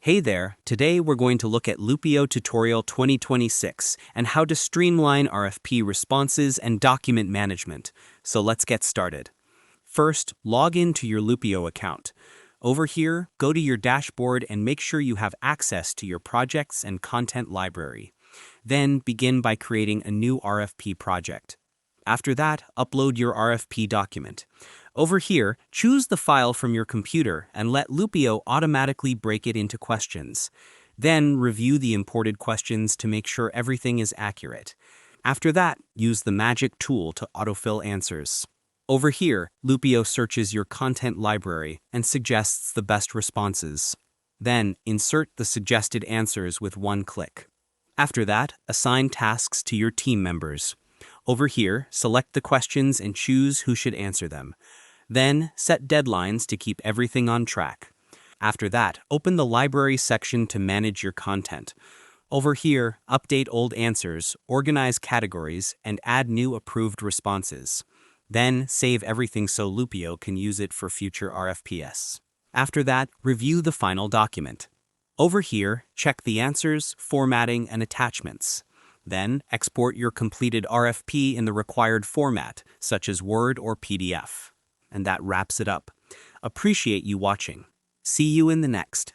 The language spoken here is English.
Hey there, today we're going to look at Loopio Tutorial 2026 and how to streamline RFP responses and document management. So let's get started. First, log in to your Loopio account. Over here, go to your dashboard and make sure you have access to your projects and content library. Then begin by creating a new RFP project. After that, upload your RFP document. Over here, choose the file from your computer and let Loopio automatically break it into questions. Then review the imported questions to make sure everything is accurate. After that, use the magic tool to autofill answers. Over here, Loopio searches your content library and suggests the best responses. Then, insert the suggested answers with one click. After that, assign tasks to your team members. Over here, select the questions and choose who should answer them. Then, set deadlines to keep everything on track. After that, open the library section to manage your content. Over here, update old answers, organize categories, and add new approved responses. Then, save everything so Loopio can use it for future RFPs. After that, review the final document. Over here, check the answers, formatting, and attachments. Then, export your completed RFP in the required format, such as Word or PDF. And that wraps it up. Appreciate you watching. See you in the next.